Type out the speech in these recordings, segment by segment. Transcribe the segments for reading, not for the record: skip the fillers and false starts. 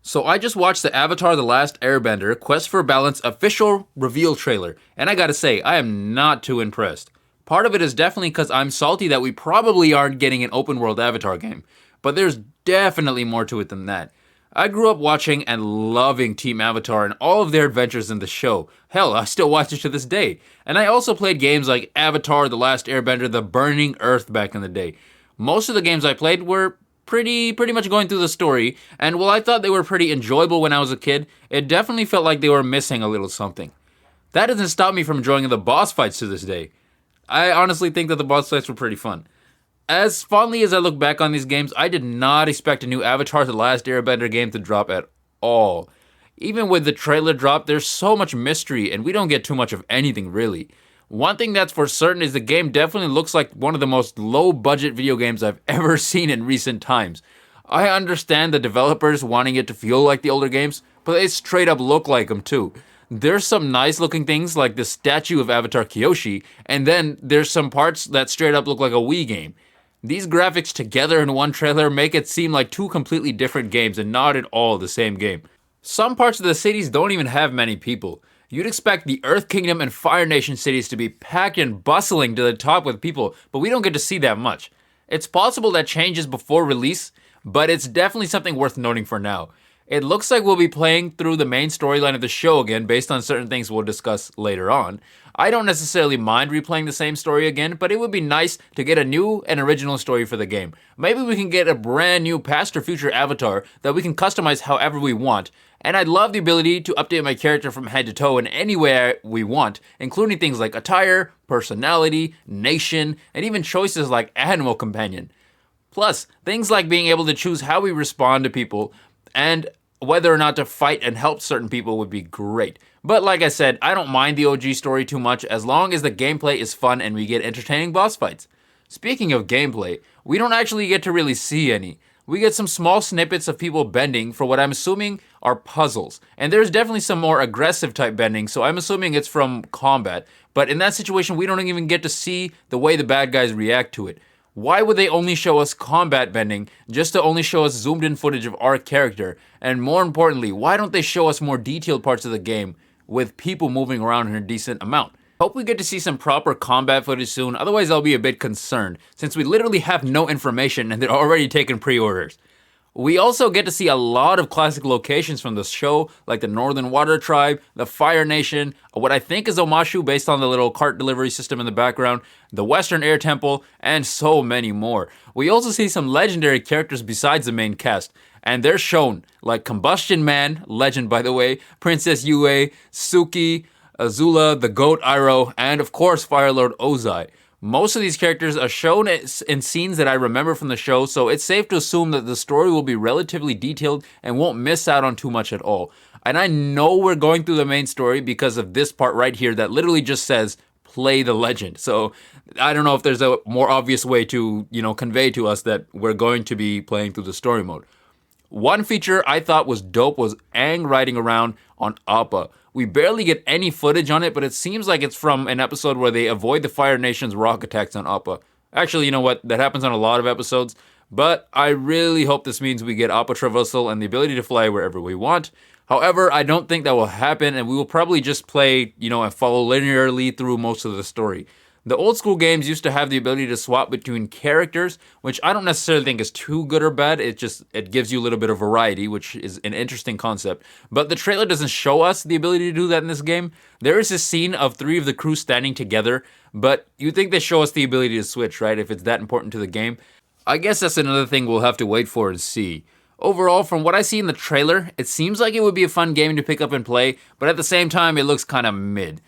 So I just watched the Avatar The Last Airbender Quest for Balance official reveal trailer, and I gotta say, I am not too impressed. Part of it is definitely because I'm salty that we probably aren't getting an open world Avatar game, but there's definitely more to it than that. I grew up watching and loving Team Avatar and all of their adventures in the show. Hell, I still watch it to this day. And I also played games like Avatar The Last Airbender, The Burning Earth back in the day. Most of the games I played were pretty much going through the story, and while I thought they were pretty enjoyable when I was a kid, it definitely felt like they were missing a little something. That doesn't stop me from enjoying the boss fights to this day. I honestly think that the boss fights were pretty fun. As fondly as I look back on these games, I did not expect a new Avatar The Last Airbender game to drop at all. Even with the trailer drop, there's so much mystery, and we don't get too much of anything really. One thing that's for certain is the game definitely looks like one of the most low-budget video games I've ever seen in recent times. I understand the developers wanting it to feel like the older games, but they straight up look like them too. There's some nice looking things like the statue of Avatar Kyoshi, and then there's some parts that straight up look like a Wii game. These graphics together in one trailer make it seem like two completely different games and not at all the same game. Some parts of the cities don't even have many people. You'd expect the Earth Kingdom and Fire Nation cities to be packed and bustling to the top with people, but we don't get to see that much. It's possible that changes before release, but it's definitely something worth noting for now. It looks like we'll be playing through the main storyline of the show again based on certain things we'll discuss later on. I don't necessarily mind replaying the same story again, but it would be nice to get a new and original story for the game. Maybe we can get a brand new past or future avatar that we can customize however we want, and I'd love the ability to update my character from head to toe in any way we want, including things like attire, personality, nation, and even choices like animal companion. Plus, things like being able to choose how we respond to people and whether or not to fight and help certain people would be great. But like I said, I don't mind the OG story too much as long as the gameplay is fun and we get entertaining boss fights. Speaking of gameplay, we don't actually get to really see any. We get some small snippets of people bending for what I'm assuming are puzzles. And there's definitely some more aggressive type bending, so I'm assuming it's from combat. But in that situation, we don't even get to see the way the bad guys react to it. Why would they only show us combat bending just to only show us zoomed in footage of our character? And more importantly, why don't they show us more detailed parts of the game with people moving around in a decent amount? Hope we get to see some proper combat footage soon, otherwise I'll be a bit concerned, since we literally have no information and they're already taking pre-orders. We also get to see a lot of classic locations from the show, like the Northern Water Tribe, the Fire Nation, what I think is Omashu based on the little cart delivery system in the background, the Western Air Temple, and so many more. We also see some legendary characters besides the main cast, and they're shown, like Combustion Man, legend by the way, Princess Yue, Suki, Azula, the Goat Iroh, and of course Fire Lord Ozai. Most of these characters are shown in scenes that I remember from the show, so it's safe to assume that the story will be relatively detailed and won't miss out on too much at all. And I know we're going through the main story because of this part right here that literally just says, play the legend. So I don't know if there's a more obvious way to, convey to us that we're going to be playing through the story mode. One feature I thought was dope was Aang riding around on Appa. We barely get any footage on it, but it seems like it's from an episode where they avoid the Fire Nation's rock attacks on Appa. Actually, you know what? That happens on a lot of episodes, but I really hope this means we get Appa traversal and the ability to fly wherever we want. However, I don't think that will happen, and we will probably just play, and follow linearly through most of the story. The old school games used to have the ability to swap between characters, which I don't necessarily think is too good or bad. It gives you a little bit of variety, which is an interesting concept. But the trailer doesn't show us the ability to do that in this game. There is a scene of 3 of the crew standing together, but you'd think they show us the ability to switch, right? If it's that important to the game. I guess that's another thing we'll have to wait for and see. Overall, from what I see in the trailer, it seems like it would be a fun game to pick up and play, but at the same time, it looks kind of mid.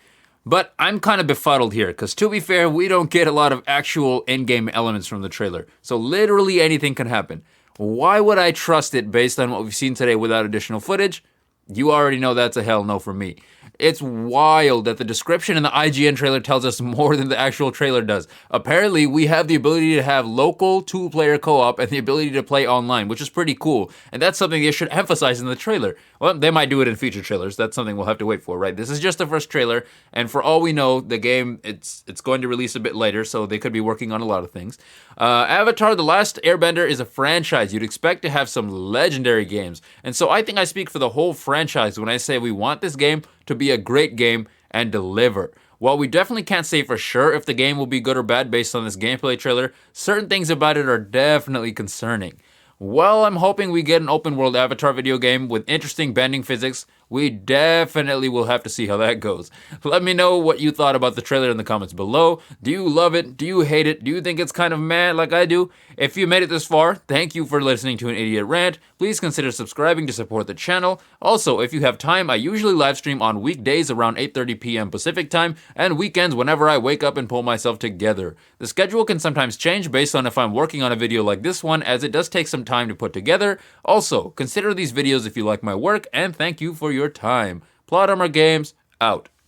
But I'm kind of befuddled here, because to be fair, we don't get a lot of actual in-game elements from the trailer. So literally anything can happen. Why would I trust it based on what we've seen today without additional footage? You already know that's a hell no for me. It's wild that the description in the IGN trailer tells us more than the actual trailer does. Apparently, we have the ability to have local two-player co-op and the ability to play online, which is pretty cool. And that's something they should emphasize in the trailer. Well, they might do it in future trailers. That's something we'll have to wait for, right? This is just the first trailer, and for all we know, the game, it's going to release a bit later, so they could be working on a lot of things. Avatar: The Last Airbender is a franchise. You'd expect to have some legendary games. And so I think I speak for the whole franchise when I say we want this game to be a great game and deliver. While we definitely can't say for sure if the game will be good or bad based on this gameplay trailer, certain things about it are definitely concerning. Well, I'm hoping we get an open world Avatar video game with interesting bending physics. We definitely will have to see how that goes. Let me know what you thought about the trailer in the comments below. Do you love it? Do you hate it? Do you think it's kind of meh like I do? If you made it this far, thank you for listening to an idiot rant. Please consider subscribing to support the channel. Also, if you have time, I usually live stream on weekdays around 8:30 p.m. Pacific time and weekends whenever I wake up and pull myself together. The schedule can sometimes change based on if I'm working on a video like this one, as it does take some time to put together. Also, consider these videos if you like my work, and thank you for your time. Plot Armor Games, out.